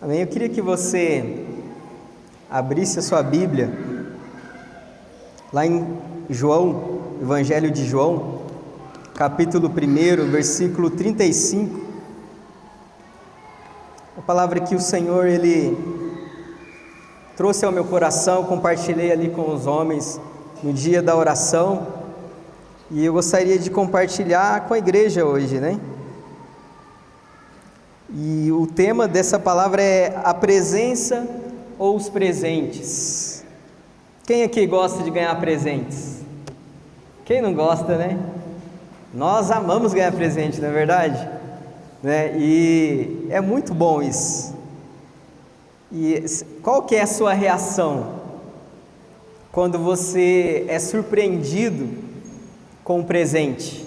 Amém? Eu queria que você abrisse a sua Bíblia lá em João, Evangelho de João, capítulo 1, versículo 35. A palavra que o Senhor, Ele trouxe ao meu coração, compartilhei ali com os homens no dia da oração, e eu gostaria de compartilhar com a igreja hoje, né? E o tema dessa palavra é a presença ou os presentes. Quem aqui gosta de ganhar presentes? Quem não gosta, né? Nós amamos ganhar presente, não é verdade? Né? E é muito bom isso. E qual que é a sua reação quando você é surpreendido com um presente?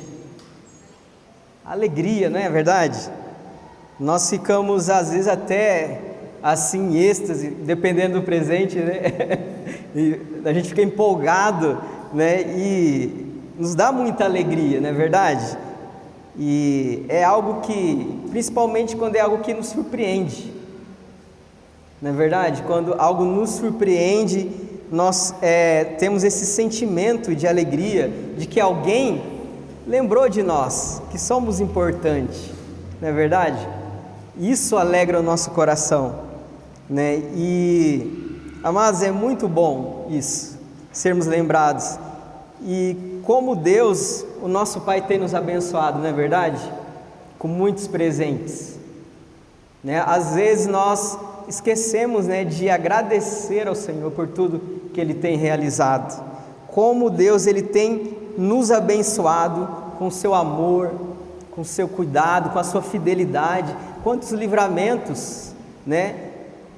Alegria, não é verdade? Nós ficamos às vezes até assim em êxtase, dependendo do presente, né? E a gente fica empolgado, né? E nos dá muita alegria, não é verdade? E é algo que, principalmente quando é algo que nos surpreende, não é verdade? Quando algo nos surpreende, nós temos esse sentimento de alegria, de que alguém lembrou de nós, que somos importantes, não é verdade? Isso alegra o nosso coração, né? E, amados, é muito bom isso, sermos lembrados. E como Deus, o nosso Pai, tem nos abençoado, não é verdade? Com muitos presentes, né? Às vezes nós esquecemos, né, de agradecer ao Senhor por tudo que Ele tem realizado. Como Deus, Ele tem nos abençoado com o seu amor, com o seu cuidado, com a sua fidelidade. Quantos livramentos, né?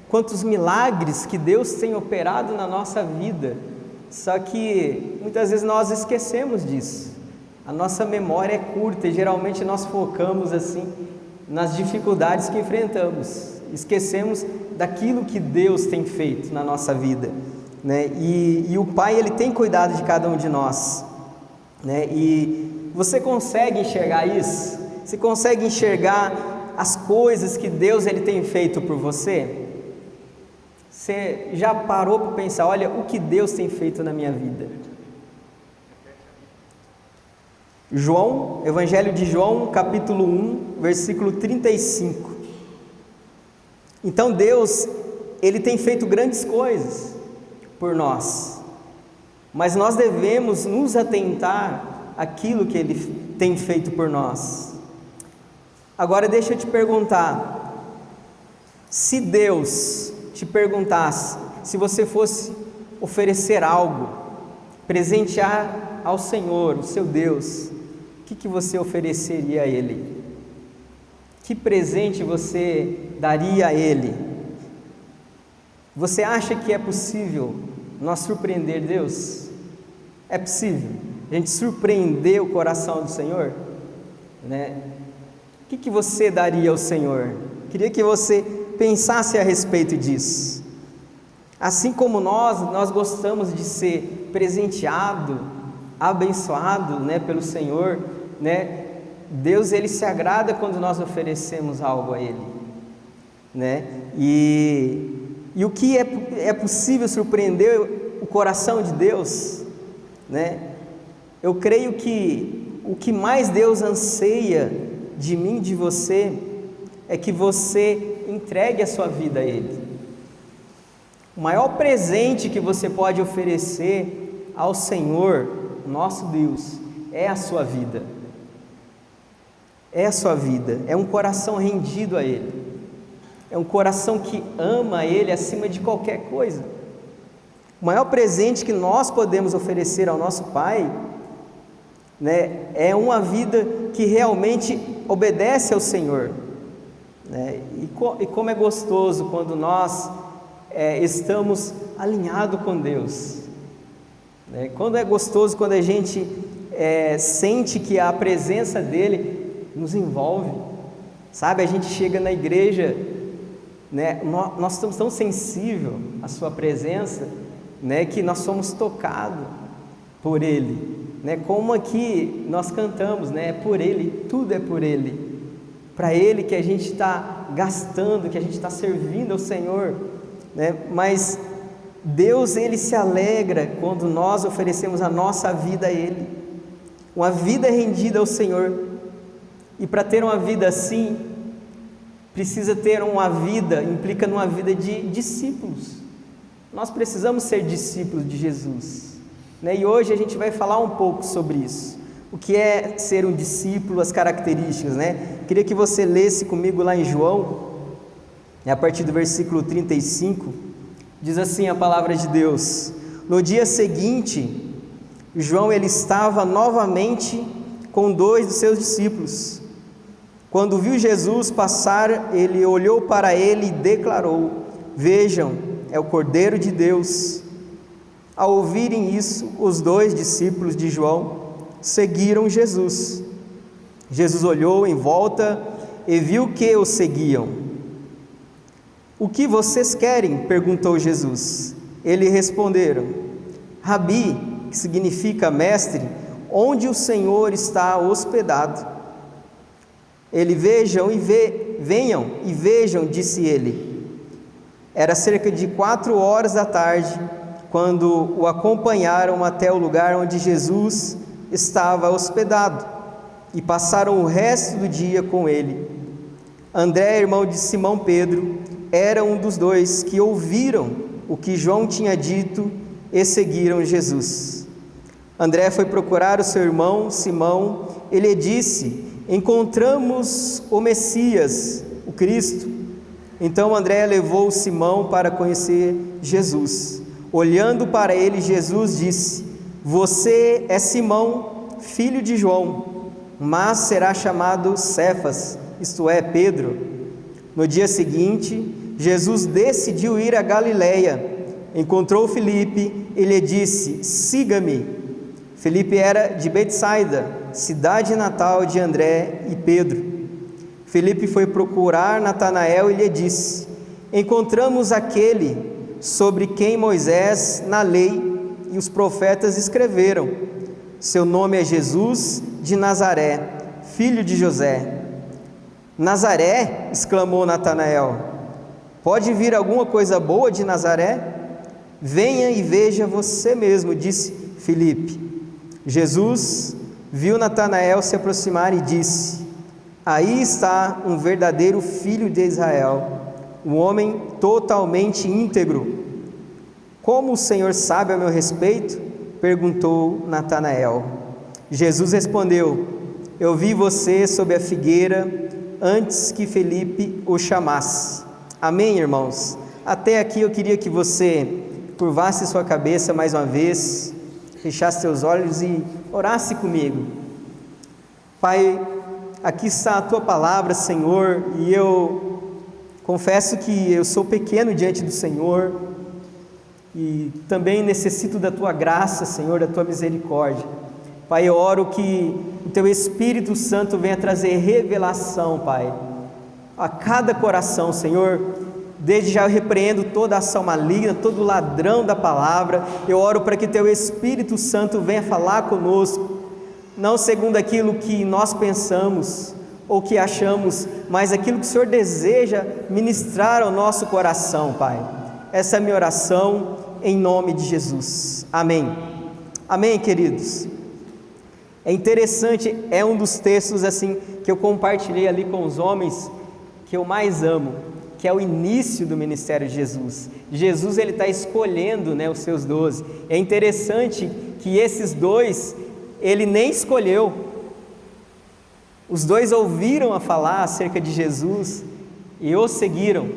Quantos milagres que Deus tem operado na nossa vida. Só que muitas vezes nós esquecemos disso. A nossa memória é curta e geralmente nós focamos assim nas dificuldades que enfrentamos. Esquecemos daquilo que Deus tem feito na nossa vida, né? E o Pai, Ele tem cuidado de cada um de nós, né? E você consegue enxergar isso? Você consegue enxergar as coisas que Deus, Ele tem feito por você? Você já parou para pensar, olha, o que Deus tem feito na minha vida? João, Evangelho de João, capítulo 1, versículo 35. Então Deus, Ele tem feito grandes coisas por nós, mas nós devemos nos atentar àquilo que Ele tem feito por nós. Agora deixa eu te perguntar, se Deus te perguntasse, se você fosse oferecer algo, presentear ao Senhor, o seu Deus, o que você ofereceria a Ele? Que presente você daria a Ele? Você acha que é possível nós surpreender Deus? É possível a gente surpreender o coração do Senhor, né? O que você daria ao Senhor? Queria que você pensasse a respeito disso. Assim como nós gostamos de ser presenteado, abençoado, né, pelo Senhor, né? Deus, Ele se agrada quando nós oferecemos algo a Ele, né? E o que é possível surpreender o coração de Deus, né? Eu creio que o que mais Deus anseia de mim, de você, é que você entregue a sua vida a Ele. O maior presente que você pode oferecer ao Senhor, nosso Deus, é a sua vida. É a sua vida, é um coração rendido a Ele, é um coração que ama Ele acima de qualquer coisa. O maior presente que nós podemos oferecer ao nosso Pai, né, é uma vida que realmente obedece ao Senhor, né? E como é gostoso quando nós estamos alinhados com Deus, né? Quando é gostoso quando a gente sente que a presença dEle nos envolve, sabe? A gente chega na igreja, né? Nós estamos tão sensíveis à sua presença, né? Que nós somos tocados por Ele, né? Como aqui nós cantamos, né? É por Ele, tudo é por Ele, para Ele que a gente está gastando, que a gente está servindo ao Senhor, né? Mas Deus, Ele se alegra quando nós oferecemos a nossa vida a Ele, uma vida rendida ao Senhor. E para ter uma vida assim, precisa ter uma vida, implica numa vida de discípulos. Nós precisamos ser discípulos de Jesus, né? E hoje a gente vai falar um pouco sobre isso. O que é ser um discípulo, as características, né? Queria que você lesse comigo lá em João, a partir do versículo 35, diz assim a palavra de Deus: no dia seguinte, João ele estava novamente com 2 dos seus discípulos. Quando viu Jesus passar, ele olhou para ele e declarou: vejam, é o Cordeiro de Deus. Ao ouvirem isso, os 2 discípulos de João seguiram Jesus. Jesus olhou em volta e viu que o seguiam. O que vocês querem? Perguntou Jesus. Eles responderam: Rabi, que significa mestre, onde o Senhor está hospedado? Ele venham e vejam, disse ele. Era cerca de 4 horas da tarde, quando o acompanharam até o lugar onde Jesus estava hospedado, e passaram o resto do dia com ele. André, irmão de Simão Pedro, era um dos 2 que ouviram o que João tinha dito e seguiram Jesus. André foi procurar o seu irmão Simão. Ele disse: encontramos o Messias, o Cristo. Então André levou Simão para conhecer Jesus. Olhando para ele, Jesus disse: você é Simão, filho de João, mas será chamado Cefas, isto é, Pedro. No dia seguinte, Jesus decidiu ir a Galileia. Encontrou Filipe e lhe disse: siga-me. Filipe era de Betsaida, cidade natal de André e Pedro. Filipe foi procurar Natanael e lhe disse: encontramos aquele sobre quem Moisés na lei e os profetas escreveram. Seu nome é Jesus de Nazaré, filho de José. Nazaré? Exclamou Natanael. Pode vir alguma coisa boa de Nazaré? Venha e veja você mesmo, disse Filipe. Jesus viu Natanael se aproximar e disse: aí está um verdadeiro filho de Israel, um homem totalmente íntegro. Como o Senhor sabe a meu respeito? Perguntou Natanael. Jesus respondeu: eu vi você sob a figueira antes que Filipe o chamasse. Amém, irmãos? Até aqui eu queria que você curvasse sua cabeça mais uma vez, fechasse seus olhos e orasse comigo. Pai, aqui está a Tua palavra, Senhor, e eu confesso que eu sou pequeno diante do Senhor e também necessito da Tua graça, Senhor, da Tua misericórdia. Pai, eu oro que o Teu Espírito Santo venha trazer revelação, Pai, a cada coração, Senhor. Desde já eu repreendo toda ação maligna, todo ladrão da palavra. Eu oro para que Teu Espírito Santo venha falar conosco, não segundo aquilo que nós pensamos ou que achamos, mas aquilo que o Senhor deseja ministrar ao nosso coração, Pai. Essa é a minha oração, em nome de Jesus. Amém. Amém, queridos. É interessante, é um dos textos assim que eu compartilhei ali com os homens que eu mais amo, que é o início do ministério de Jesus. Jesus, ele está escolhendo, né, os seus 12. É interessante que esses 2, ele nem escolheu. Os 2 ouviram a falar acerca de Jesus e o seguiram,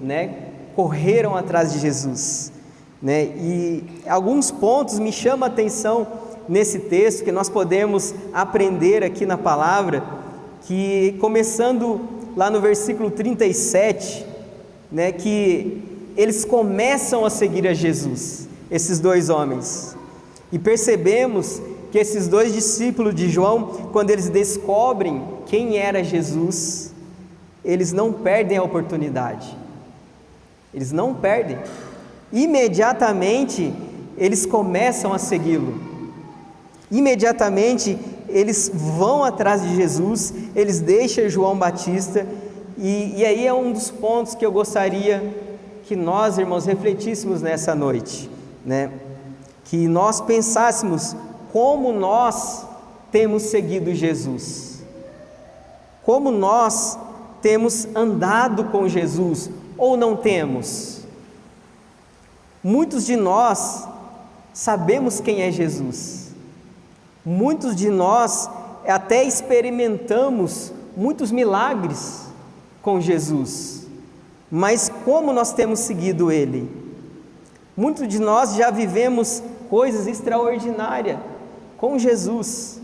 né, correram atrás de Jesus, né? E alguns pontos me chamam a atenção nesse texto que nós podemos aprender aqui na palavra, que começando lá no versículo 37, né, que eles começam a seguir a Jesus, esses 2 homens, e percebemos que esses 2 discípulos de João, quando eles descobrem quem era Jesus, eles não perdem a oportunidade, eles não perdem, imediatamente eles começam a segui-lo, imediatamente eles vão atrás de Jesus, eles deixam João Batista, e aí é um dos pontos que eu gostaria que nós, irmãos, refletíssemos nessa noite, né? Que nós pensássemos como nós temos seguido Jesus, como nós temos andado com Jesus ou não temos. Muitos de nós sabemos quem é Jesus, muitos de nós até experimentamos muitos milagres com Jesus, mas como nós temos seguido Ele? Muitos de nós já vivemos coisas extraordinárias com Jesus,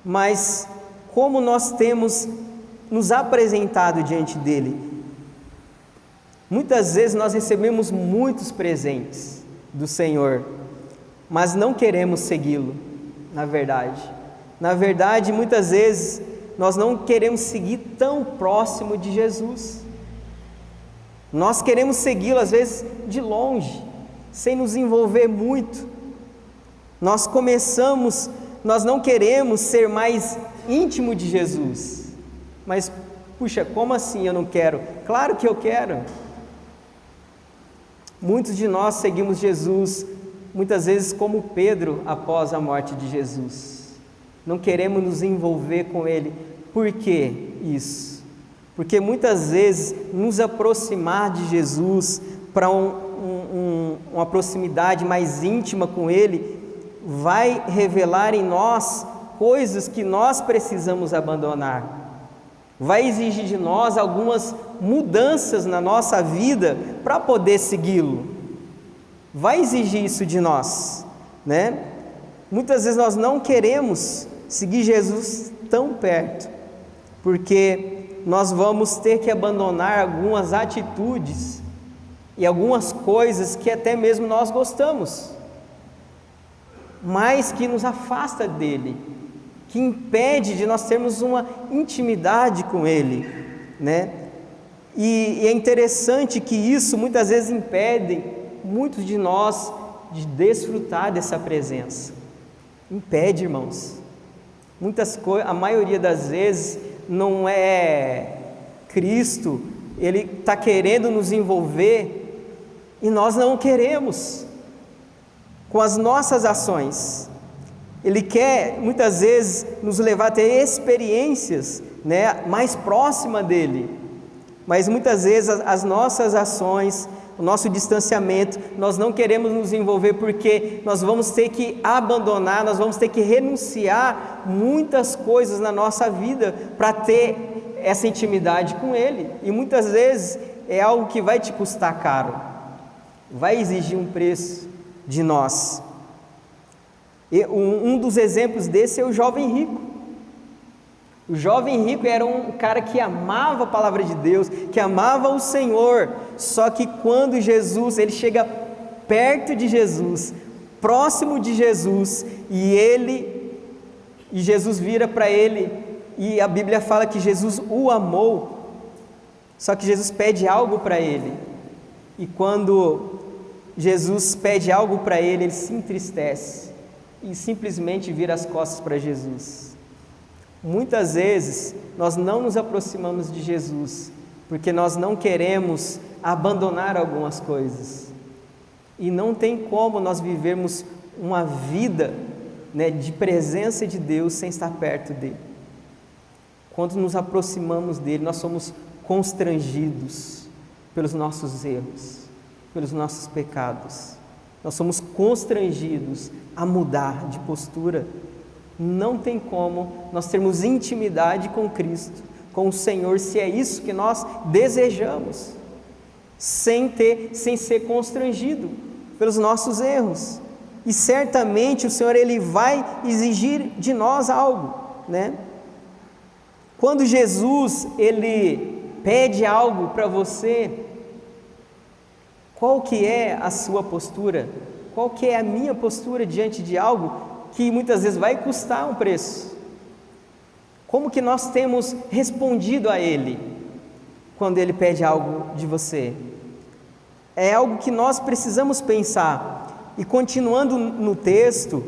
mas como nós temos nos apresentado diante dEle? Muitas vezes nós recebemos muitos presentes do Senhor, mas não queremos segui-lo, na verdade, muitas vezes nós não queremos seguir tão próximo de Jesus, nós queremos segui-lo às vezes de longe, sem nos envolver muito. Nós não queremos ser mais íntimo de Jesus, mas puxa, como assim eu não quero? Claro que eu quero. Muitos de nós seguimos Jesus, muitas vezes como Pedro após a morte de Jesus, não queremos nos envolver com Ele. Por que isso? Porque muitas vezes nos aproximar de Jesus para uma proximidade mais íntima com Ele, vai revelar em nós coisas que nós precisamos abandonar, vai exigir de nós algumas mudanças na nossa vida para poder segui-lo, vai exigir isso de nós, né? Muitas vezes nós não queremos seguir Jesus tão perto, porque nós vamos ter que abandonar algumas atitudes e algumas coisas que até mesmo nós gostamos, mas que nos afasta dele, que impede de nós termos uma intimidade com Ele, né? E é interessante que isso muitas vezes impede muitos de nós de desfrutar dessa presença. Impede, irmãos. A maioria das vezes não é Cristo, Ele está querendo nos envolver e nós não queremos. Com as nossas ações, Ele quer muitas vezes nos levar a ter experiências, né, mais próxima dEle, mas muitas vezes as nossas ações, o nosso distanciamento, nós não queremos nos envolver porque nós vamos ter que abandonar, nós vamos ter que renunciar muitas coisas na nossa vida para ter essa intimidade com Ele, e muitas vezes é algo que vai te custar caro, vai exigir um preço de nós. E um dos exemplos desse é o jovem rico. O jovem rico era um cara que amava a palavra de Deus, que amava o Senhor, só que quando ele chega perto de Jesus, próximo de Jesus, e Jesus vira para ele, e a Bíblia fala que Jesus o amou, só que Jesus pede algo para ele, e quando Jesus pede algo para ele, ele se entristece e simplesmente vira as costas para Jesus. Muitas vezes nós não nos aproximamos de Jesus porque nós não queremos abandonar algumas coisas, e não tem como nós vivermos uma vida, né, de presença de Deus sem estar perto dele. Quando nos aproximamos dele, nós somos constrangidos pelos nossos erros, pelos nossos pecados, nós somos constrangidos a mudar de postura. Não tem como nós termos intimidade com Cristo, com o Senhor, se é isso que nós desejamos, sem ser constrangido pelos nossos erros. E certamente o Senhor, Ele vai exigir de nós algo, né? Quando Jesus, Ele pede algo para você, qual que é a sua postura? Qual que é a minha postura diante de algo que muitas vezes vai custar um preço? Como que nós temos respondido a Ele quando Ele pede algo de você? É algo que nós precisamos pensar. E continuando no texto,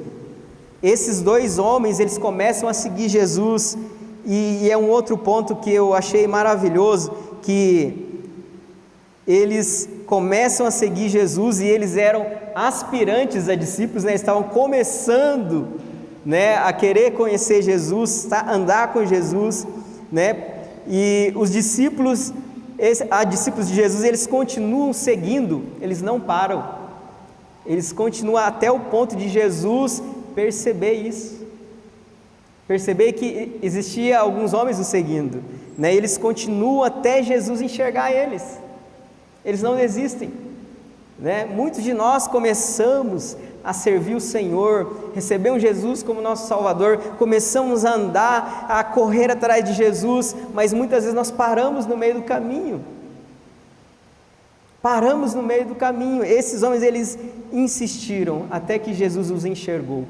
Esses dois homens, eles começam a seguir Jesus, e é um outro ponto que eu achei maravilhoso, que eles começam a seguir Jesus, e eles eram aspirantes a discípulos, né? Estavam começando, né, a querer conhecer Jesus, andar com Jesus, né? E os discípulos, discípulos de Jesus, eles continuam seguindo, eles não param, eles continuam até o ponto de Jesus perceber isso, perceber que existia alguns homens o seguindo, né? Eles continuam até Jesus enxergar eles não desistem, né? Muitos de nós começamos a servir o Senhor, recebemos Jesus como nosso Salvador, começamos a andar, a correr atrás de Jesus, mas muitas vezes nós paramos no meio do caminho, esses homens, eles insistiram até que Jesus os enxergou,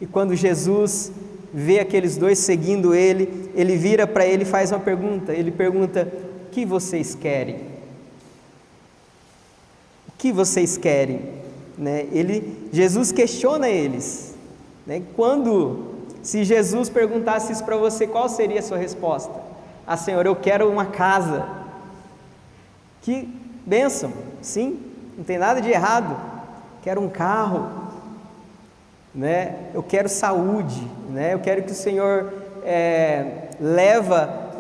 e quando Jesus vê aqueles dois seguindo ele, ele vira para ele e faz uma pergunta, ele pergunta: o que vocês querem? O que vocês querem? Né? Jesus questiona eles, né? Se Jesus perguntasse isso para você, qual seria a sua resposta? Ah, Senhor, eu quero uma casa. Que bênção, sim, não tem nada de errado. Quero um carro, né? Eu quero saúde, né? Eu quero que o Senhor leva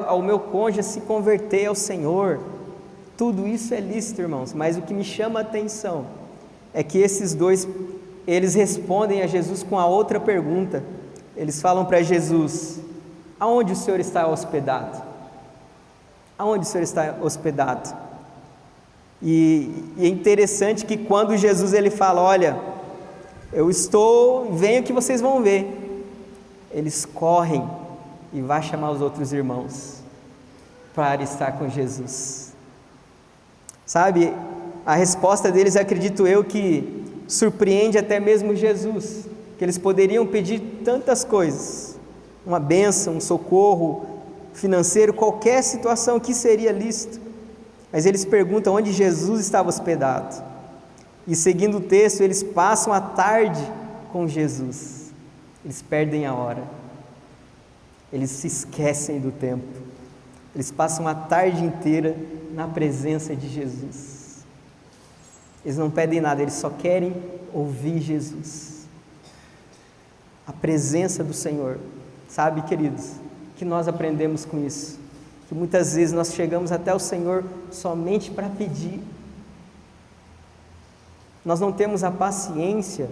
ao meu cônjuge a se converter ao Senhor. Tudo isso é lícito, irmãos, mas o que me chama a atenção é que esses dois, eles respondem a Jesus com a outra pergunta. Eles falam para Jesus: aonde o Senhor está hospedado? Aonde o Senhor está hospedado? E é interessante que quando Jesus ele fala: olha, venho que vocês vão ver, eles correm e vão chamar os outros irmãos para estar com Jesus. Sabe, a resposta deles, acredito eu, que surpreende até mesmo Jesus, que eles poderiam pedir tantas coisas, uma bênção, um socorro financeiro, qualquer situação que seria lícito, mas eles perguntam onde Jesus estava hospedado, e seguindo o texto, eles passam a tarde com Jesus, eles perdem a hora, eles se esquecem do tempo, eles passam a tarde inteira na presença de Jesus. Eles não pedem nada, eles só querem ouvir Jesus, a presença do Senhor. Sabe, queridos, que nós aprendemos com isso, que muitas vezes nós chegamos até o Senhor somente para pedir, nós não temos a paciência,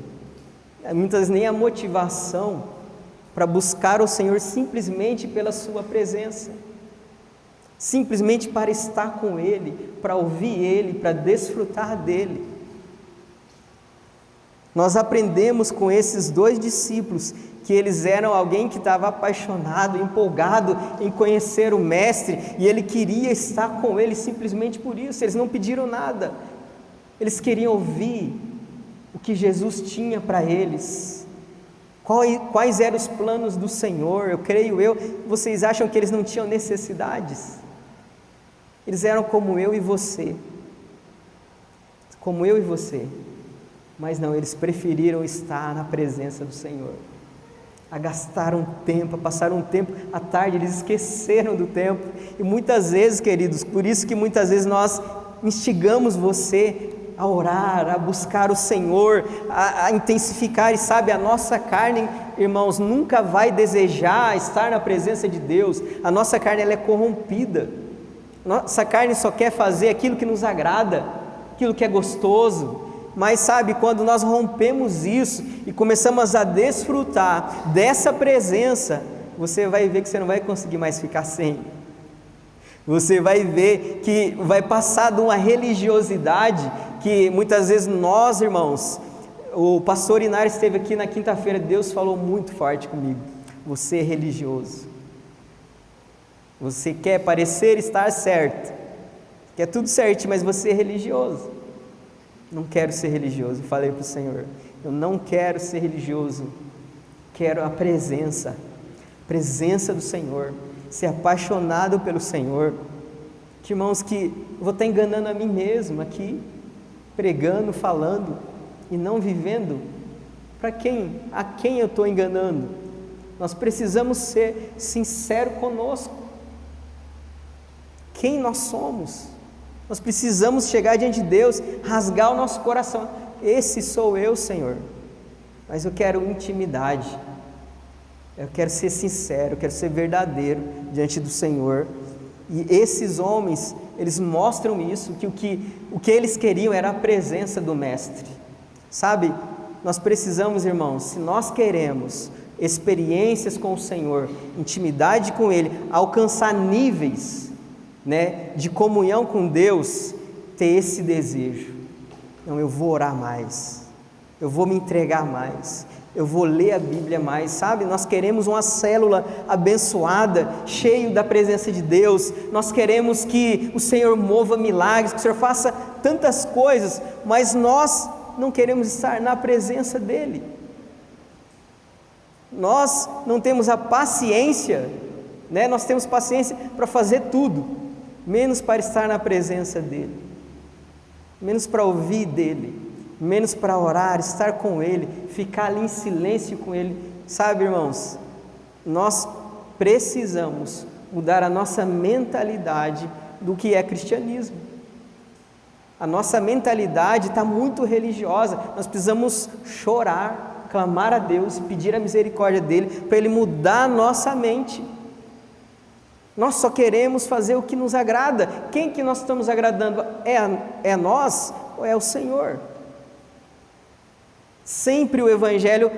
muitas vezes nem a motivação para buscar o Senhor simplesmente pela sua presença, simplesmente para estar com Ele, para ouvir Ele, para desfrutar dEle. Nós aprendemos com esses dois discípulos que eles eram alguém que estava apaixonado, empolgado em conhecer o Mestre, e ele queria estar com Ele simplesmente por isso. Eles não pediram nada, eles queriam ouvir o que Jesus tinha para eles, quais eram os planos do Senhor. Vocês acham que eles não tinham necessidades? Eles eram como eu e você, mas não, eles preferiram estar na presença do Senhor, gastaram tempo, passaram um tempo à tarde, eles esqueceram do tempo, e muitas vezes, queridos, por isso que muitas vezes nós instigamos você a orar, a buscar o Senhor, a intensificar, e sabe, a nossa carne, irmãos, nunca vai desejar estar na presença de Deus. A nossa carne, ela é corrompida, nossa carne só quer fazer aquilo que nos agrada, aquilo que é gostoso, mas sabe, quando nós rompemos isso e começamos a desfrutar dessa presença, você vai ver que você não vai conseguir mais ficar sem. Você vai ver que vai passar de uma religiosidade que muitas vezes nós, irmãos, o pastor Inário esteve aqui na quinta-feira, Deus falou muito forte comigo: você é religioso, você quer parecer estar certo, quer tudo certinho, mas você é religioso. Não quero ser religioso. Falei para o Senhor: eu não quero ser religioso, quero a presença do Senhor, ser apaixonado pelo Senhor. Que, irmãos, que eu vou estar enganando a mim mesmo aqui, pregando, falando e não vivendo Para quem? A quem eu estou enganando? Nós precisamos ser sinceros conosco. Quem nós somos? Nós precisamos chegar diante de Deus, rasgar o nosso coração. Esse sou eu, Senhor, mas eu quero intimidade, eu quero ser sincero, eu quero ser verdadeiro diante do Senhor. E esses homens, eles mostram isso, que o que eles queriam era a presença do Mestre. Sabe, nós precisamos, irmãos, se nós queremos experiências com o Senhor, intimidade com Ele, alcançar níveis, de comunhão com Deus, ter esse desejo. Não, eu vou orar mais, eu vou me entregar mais, eu vou ler a Bíblia mais, sabe? Nós queremos uma célula abençoada, cheio da presença de Deus. Nós queremos que o Senhor mova milagres, que o Senhor faça tantas coisas, mas nós não queremos estar na presença dEle. Nós não temos a paciência, nós temos paciência para fazer tudo, menos para estar na presença dEle, menos para ouvir dEle, menos para orar, estar com Ele, ficar ali em silêncio com Ele. Sabe, irmãos, nós precisamos mudar a nossa mentalidade do que é cristianismo. A nossa mentalidade está muito religiosa. Nós precisamos chorar, clamar a Deus e pedir a misericórdia dEle, para Ele mudar a nossa mente. Nós só queremos fazer o que nos agrada. Quem que nós estamos agradando? É nós ou é o Senhor? Sempre o Evangelho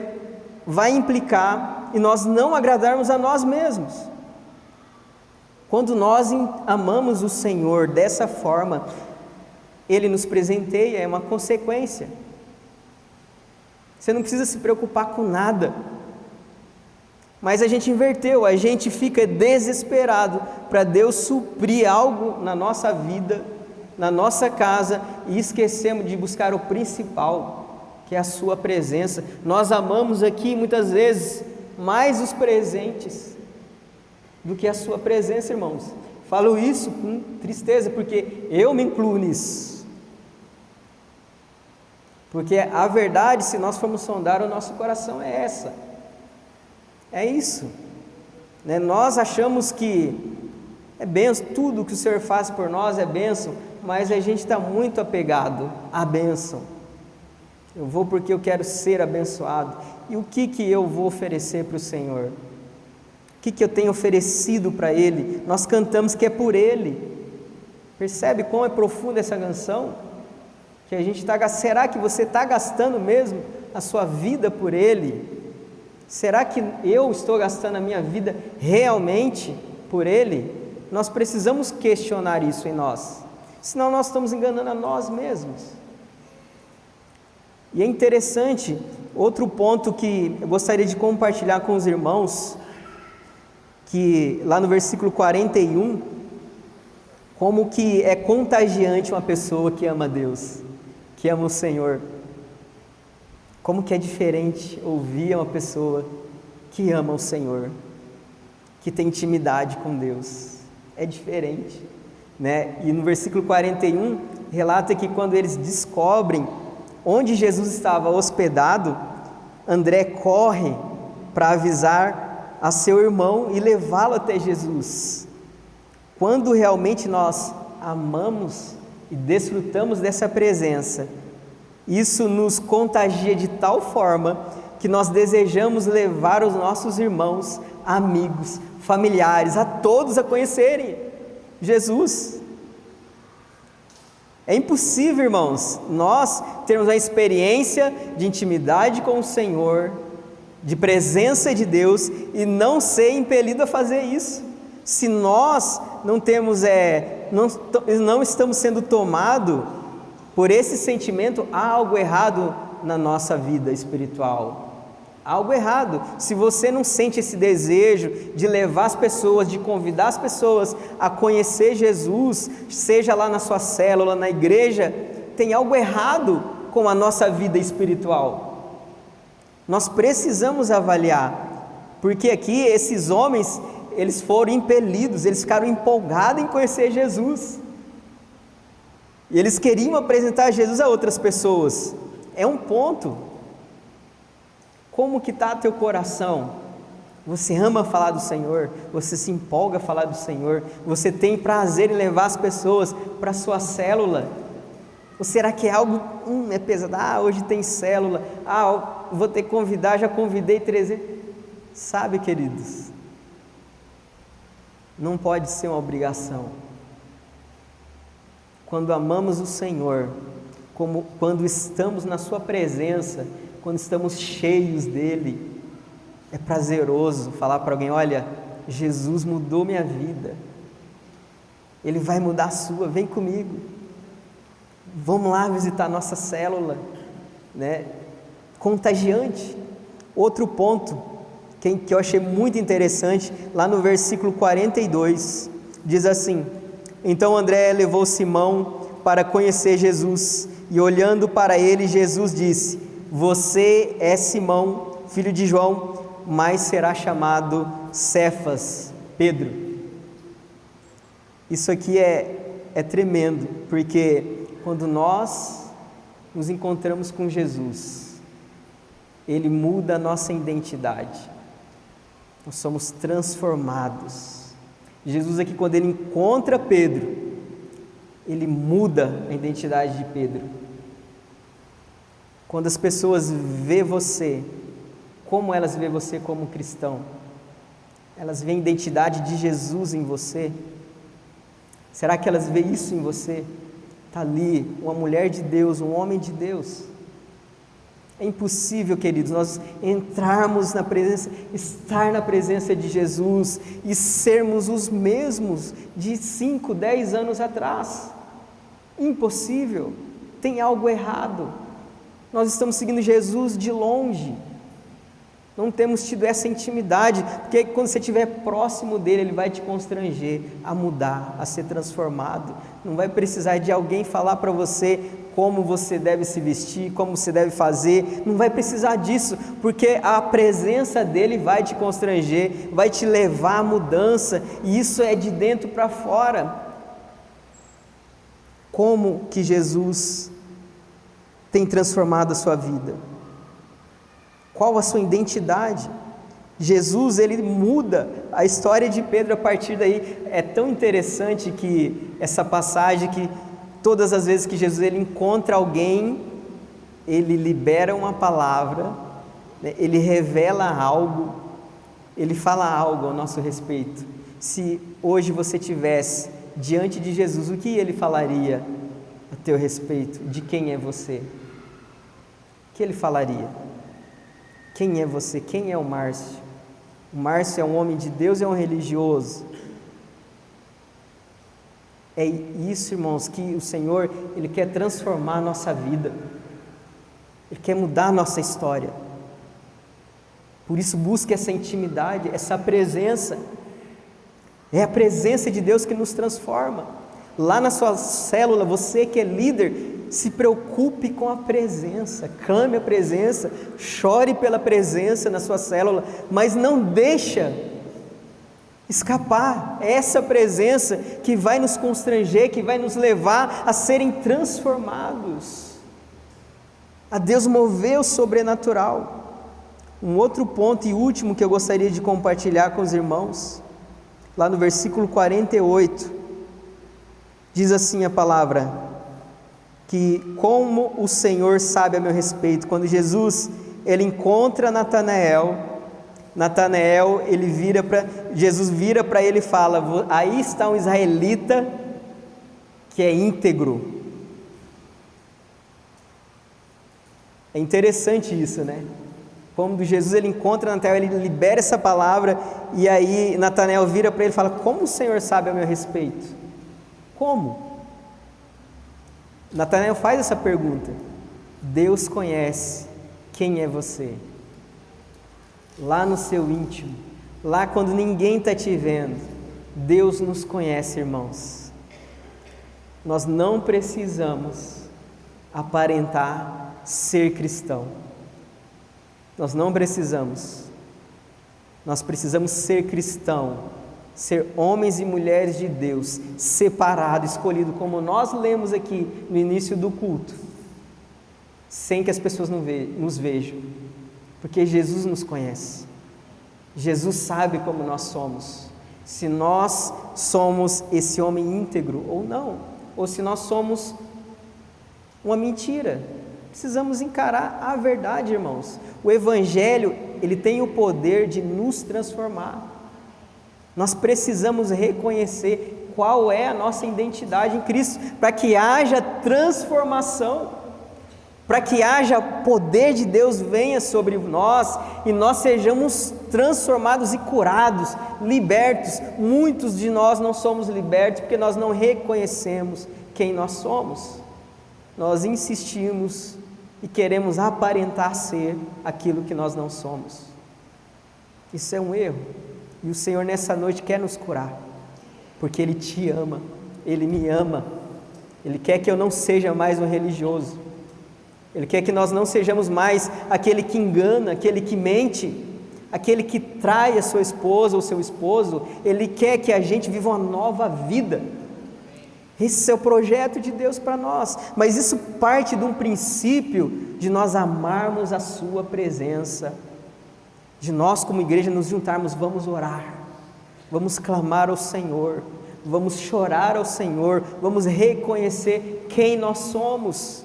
vai implicar em nós não agradarmos a nós mesmos. Quando nós amamos o Senhor dessa forma, Ele nos presenteia, é uma consequência. Você não precisa se preocupar com nada. Mas a gente inverteu, a gente fica desesperado para Deus suprir algo na nossa vida, na nossa casa, e esquecemos de buscar o principal, que é a sua presença. Nós amamos aqui muitas vezes mais os presentes do que a sua presença, irmãos. Falo isso com tristeza, porque eu me incluo nisso. Porque a verdade, se nós formos sondar o nosso coração, é essa. É isso, Nós achamos que é bênção, tudo que o Senhor faz por nós é bênção, mas a gente está muito apegado à bênção. Eu vou porque eu quero ser abençoado. E o que eu vou oferecer para o Senhor? O que eu tenho oferecido para Ele? Nós cantamos que é por Ele. Percebe como é profunda essa canção? Que a gente está. Será que você está gastando mesmo a sua vida por Ele? Será que eu estou gastando a minha vida realmente por Ele? Nós precisamos questionar isso em nós, senão nós estamos enganando a nós mesmos. E é interessante, outro ponto que eu gostaria de compartilhar com os irmãos, que lá no versículo 41, como que é contagiante uma pessoa que ama Deus, que ama o Senhor. Como que é diferente ouvir uma pessoa que ama o Senhor, que tem intimidade com Deus. É diferente, E no versículo 41, relata que quando eles descobrem onde Jesus estava hospedado, André corre para avisar a seu irmão e levá-lo até Jesus. Quando realmente nós amamos e desfrutamos dessa presença, isso nos contagia de tal forma que nós desejamos levar os nossos irmãos, amigos, familiares, a todos a conhecerem Jesus. É impossível, irmãos, nós termos a experiência de intimidade com o Senhor, de presença de Deus, e não ser impelido a fazer isso. Se nós não estamos sendo tomados por esse sentimento, há algo errado na nossa vida espiritual. Há algo errado. Se você não sente esse desejo de levar as pessoas, de convidar as pessoas a conhecer Jesus, seja lá na sua célula, na igreja, tem algo errado com a nossa vida espiritual. Nós precisamos avaliar, porque aqui esses homens, eles foram impelidos, eles ficaram empolgados em conhecer Jesus. E eles queriam apresentar Jesus a outras pessoas. É um ponto. Como que está teu coração? Você ama falar do Senhor? Você se empolga a falar do Senhor? Você tem prazer em levar as pessoas para a sua célula? Ou será que é algo, é pesado? Hoje tem célula, vou ter que convidar, já convidei 300. Sabe, queridos, não pode ser uma obrigação. Quando amamos o Senhor, como quando estamos na sua presença, quando estamos cheios dele, é prazeroso falar para alguém: olha, Jesus mudou minha vida, Ele vai mudar a sua, vem comigo, vamos lá visitar a nossa célula, né? Contagiante. Outro ponto que eu achei muito interessante, lá no versículo 42, diz assim: então André levou Simão para conhecer Jesus, e olhando para ele, Jesus disse: você é Simão, filho de João, mas será chamado Cefas, Pedro. Isso aqui é tremendo, porque quando nós nos encontramos com Jesus, Ele muda a nossa identidade, nós somos transformados. Jesus aqui, quando Ele encontra Pedro, Ele muda a identidade de Pedro. Quando as pessoas veem você, como elas veem você como cristão? Elas veem a identidade de Jesus em você? Será que elas veem isso em você? Está ali uma mulher de Deus, um homem de Deus. É impossível, queridos, nós entrarmos na presença, estar na presença de Jesus e sermos os mesmos de 5, 10 anos atrás. Impossível, tem algo errado. Nós estamos seguindo Jesus de longe, não temos tido essa intimidade, porque quando você estiver próximo dele, ele vai te constranger a mudar, a ser transformado. Não vai precisar de alguém falar para você como você deve se vestir, como você deve fazer, não vai precisar disso, porque a presença dele vai te constranger, vai te levar à mudança, e isso é de dentro para fora. Como que Jesus tem transformado a sua vida? Qual a sua identidade? Jesus, ele muda a história de Pedro a partir daí. É tão interessante que essa passagem, que todas as vezes que Jesus ele encontra alguém, ele libera uma palavra, né? Ele revela algo, ele fala algo ao nosso respeito. Se hoje você estivesse diante de Jesus, o que ele falaria a teu respeito? De quem é você? O que ele falaria? Quem é você? Quem é o Márcio? O Márcio é um homem de Deus, é um religioso? É isso, irmãos, que o Senhor, Ele quer transformar a nossa vida, Ele quer mudar a nossa história. Por isso busque essa intimidade, essa presença. É a presença de Deus que nos transforma. Lá na sua célula, você que é líder, se preocupe com a presença, clame a presença, chore pela presença na sua célula, mas não deixa escapar essa presença que vai nos constranger, que vai nos levar a serem transformados, a Deus mover o sobrenatural. Um outro ponto e último que eu gostaria de compartilhar com os irmãos, lá no versículo 48, diz assim a palavra: que como o Senhor sabe a meu respeito. Quando Jesus, ele encontra Natanael, Jesus vira para ele e fala: aí está um israelita que é íntegro. É interessante isso, né? Quando Jesus ele encontra Natanael, ele libera essa palavra, e aí Natanael vira para ele e fala: como o Senhor sabe a meu respeito? Como? Natanael faz essa pergunta. Deus conhece quem é você, lá no seu íntimo, lá quando ninguém está te vendo. Deus nos conhece, irmãos. Nós não precisamos aparentar ser cristão, nós não precisamos, nós precisamos ser cristão, ser homens e mulheres de Deus, separados, escolhidos, como nós lemos aqui no início do culto, sem que as pessoas nos vejam, Porque Jesus nos conhece. Jesus sabe como nós somos. Se nós somos esse homem íntegro ou não, ou se nós somos uma mentira. Precisamos encarar a verdade, irmãos. O Evangelho, ele tem o poder de nos transformar. Nós precisamos reconhecer qual é a nossa identidade em Cristo, para que haja transformação, para que haja poder de Deus venha sobre nós e nós sejamos transformados e curados, libertos. Muitos de nós não somos libertos porque nós não reconhecemos quem nós somos. Nós insistimos e queremos aparentar ser aquilo que nós não somos. Isso é um erro. E o Senhor nessa noite quer nos curar, porque Ele te ama, Ele me ama. Ele quer que eu não seja mais um religioso. Ele quer que nós não sejamos mais aquele que engana, aquele que mente, aquele que trai a sua esposa ou seu esposo. Ele quer que a gente viva uma nova vida. Esse é o projeto de Deus para nós, mas isso parte de um princípio de nós amarmos a sua presença, de nós como igreja nos juntarmos, vamos orar, vamos clamar ao Senhor, vamos chorar ao Senhor, vamos reconhecer quem nós somos,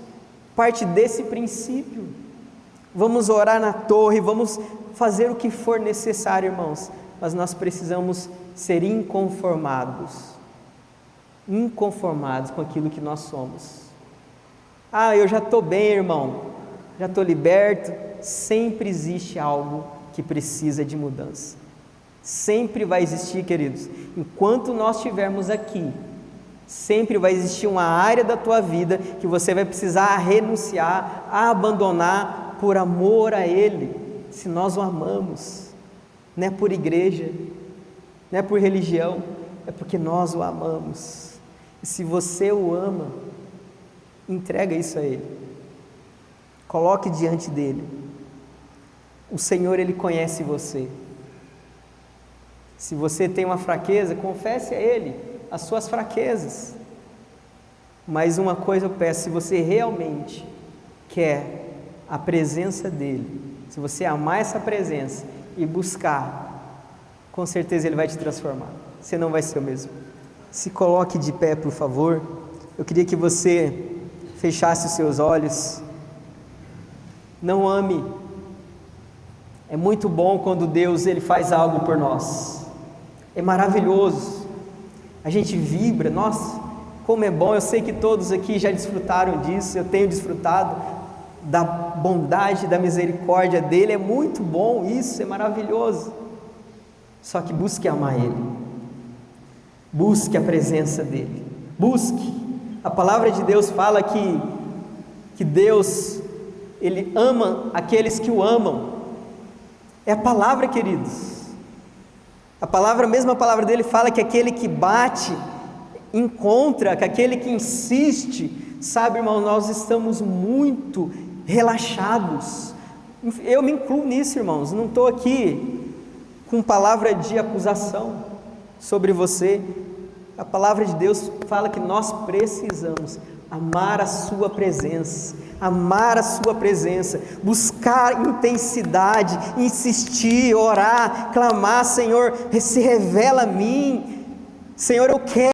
parte desse princípio. Vamos orar na torre, vamos fazer o que for necessário, irmãos, mas nós precisamos ser inconformados com aquilo que nós somos. Eu já estou bem, irmão, já estou liberto. Sempre existe algo que precisa de mudança, sempre vai existir, queridos, enquanto nós estivermos aqui, sempre vai existir uma área da tua vida que você vai precisar renunciar, abandonar por amor a Ele. Se nós o amamos, não é por igreja, não é por religião, é porque nós o amamos. E se você o ama, entrega isso a Ele, coloque diante dEle. O Senhor, Ele conhece você. Se você tem uma fraqueza, confesse a Ele as suas fraquezas. Mas uma coisa eu peço: se você realmente quer a presença dEle, se você amar essa presença e buscar, com certeza Ele vai te transformar. Você não vai ser o mesmo. Se coloque de pé, por favor. Eu queria que você fechasse os seus olhos. Não ame. É muito bom quando Deus Ele faz algo por nós. É maravilhoso. A gente vibra. Nossa, como é bom. Eu sei que todos aqui já desfrutaram disso. Eu tenho desfrutado da bondade, da misericórdia dEle. É muito bom isso, é maravilhoso. Só que busque amar Ele. Busque a presença dEle. Busque. A palavra de Deus fala que Deus, Ele ama aqueles que o amam. É a palavra, queridos. A mesma palavra dele fala que aquele que bate, encontra, que aquele que insiste. Sabe, irmão, nós estamos muito relaxados. Eu me incluo nisso, irmãos. Não estou aqui com palavra de acusação sobre você. A palavra de Deus fala que nós precisamos amar a sua presença, buscar intensidade, insistir, orar, clamar: Senhor, se revela a mim, Senhor, eu quero